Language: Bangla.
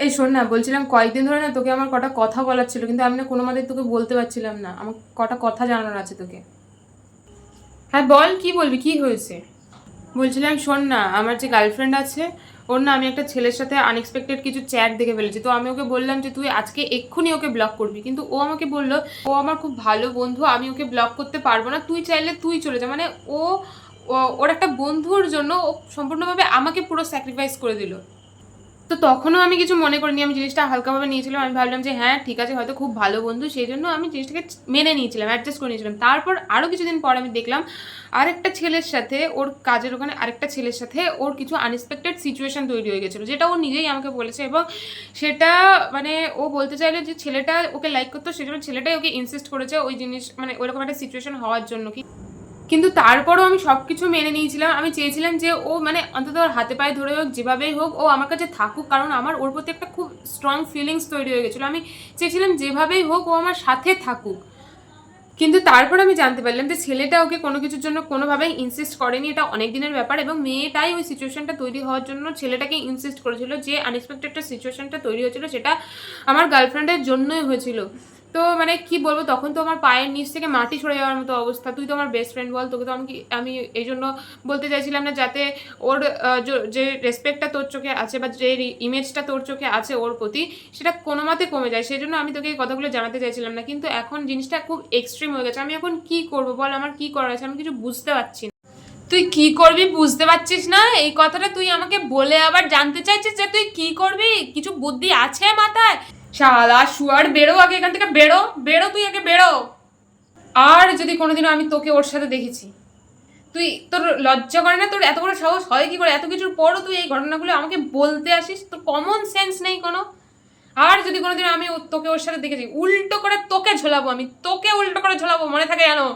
এই শোন না, বলছিলাম কয়েকদিন ধরে না তোকে আমার কটা কথা বলার ছিল, কিন্তু আমি না কোনো মতেই তোকে বলতে পারছিলাম না। আমার কটা কথা জানানোর আছে তোকে। হ্যাঁ বল, কি বলবি, কি হয়েছে? বলছিলাম শোন না, আমার যে গার্লফ্রেন্ড আছে, ওর না আমি একটা ছেলের সাথে আনএক্সপেক্টেড কিছু চ্যাট দেখে ফেলেছি। তো আমি ওকে বললাম যে তুই আজকে এক্ষুনি ওকে ব্লক করবি, কিন্তু ও আমাকে বললো ও আমার খুব ভালো বন্ধু, আমি ওকে ব্লক করতে পারবো না, তুই চাইলে তুই চলে যা। মানে ও ওর একটা বন্ধুর জন্য ও সম্পূর্ণভাবে আমাকে পুরো স্যাক্রিফাইস করে দিল। তো তখনও আমি কিছু মনে করিনি, আমি জিনিসটা হালকাভাবে নিয়েছিলাম। আমি ভাবলাম যে হ্যাঁ ঠিক আছে, হয়তো খুব ভালো বন্ধু, সেই জন্য আমি জিনিসটাকে মেনে নিয়েছিলাম, অ্যাডজাস্ট করে নিয়েছিলাম। তারপর আরও কিছুদিন পর আমি দেখলাম আরেকটা ছেলের সাথে, ওর কাজের ওখানে আরেকটা ছেলের সাথে ওর কিছু আনএক্সপেক্টেড সিচুয়েশন তৈরি হয়ে গেছিলো, যেটা ও নিজেই আমাকে বলেছে। এবং সেটা মানে ও বলতে চাইলো যে ছেলেটা ওকে লাইক করতো, সেজন্য ছেলেটাই ওকে ইনসিস্ট করেছে ওই জিনিস, মানে ওইরকম একটা সিচুয়েশন হওয়ার জন্য। কিন্তু তারপরও আমি সব কিছু মেনে নিয়েছিলাম। আমি চেয়েছিলাম যে ও মানে অন্তত ওর হাতে পায়ে ধরে হোক, যেভাবেই হোক ও আমার কাছে থাকুক, কারণ আমার ওর প্রতি একটা খুব স্ট্রং ফিলিংস তৈরি হয়ে গেছিলো। আমি চেয়েছিলাম যেভাবেই হোক ও আমার সাথে থাকুক। কিন্তু তারপর আমি জানতে পারলাম যে ছেলেটা ওকে কোনো কিছুর জন্য কোনোভাবেই ইনসিস্ট করেনি, এটা অনেক দিনের ব্যাপার। এবং মেয়েটাই ওই সিচুয়েশনটা তৈরি হওয়ার জন্য ছেলেটাকে ইনসিস্ট করেছিল। যে আনএক্সপেক্টেড একটা সিচুয়েশনটা তৈরি হয়েছিল সেটা আমার গার্লফ্রেন্ডের জন্যই হয়েছিল। তো মানে কি বলবো, তখন তো আমার পায়ের নিচ থেকে মাটি সরে যাওয়ার মতো অবস্থা। তুই তো আমার বেস্ট ফ্রেন্ড, বল, তোকে তো আমি এই জন্য বলতে চাইছিলাম না, যাতে ওর যে রেসপেক্টটা তোর চোখে আছে বা যে ইমেজটা তোর চোখে আছে ওর প্রতি, সেটা কোনো মতে কমে যায়। সেই জন্য আমি তোকে এই কথাগুলো জানাতে চাইছিলাম না। কিন্তু এখন জিনিসটা খুব এক্সট্রিম হয়ে গেছে। আমি এখন কি করবো বল, আমার কি করার আছে, আমি কিছু বুঝতে পারছি না। তুই কি করবি বুঝতে পারছিস না? এই কথাটা তুই আমাকে বলে আবার জানতে চাইছিস যে তুই কি করবি? কিছু বুদ্ধি আছে মাথায়? শালা শুয়ার, বেরো আগে এখান থেকে, বেরো বেরো, তুই আগে বেরো। আর যদি কোনোদিনও আমি তোকে ওর সাথে দেখেছি, তুই, তোর লজ্জা করে না? তোর এত বড় সাহস হয় কি করে, এত কিছুর পরও তুই এই ঘটনাগুলো আমাকে বলতে আসিস? তোর কমন সেন্স নেই কোনো? আর যদি কোনোদিন আমি তোকে ওর সাথে দেখেছি, উল্টো করে তোকে ঝোলাবো, আমি তোকে উল্টো করে ঝোলাবো, মনে থাকে জানো?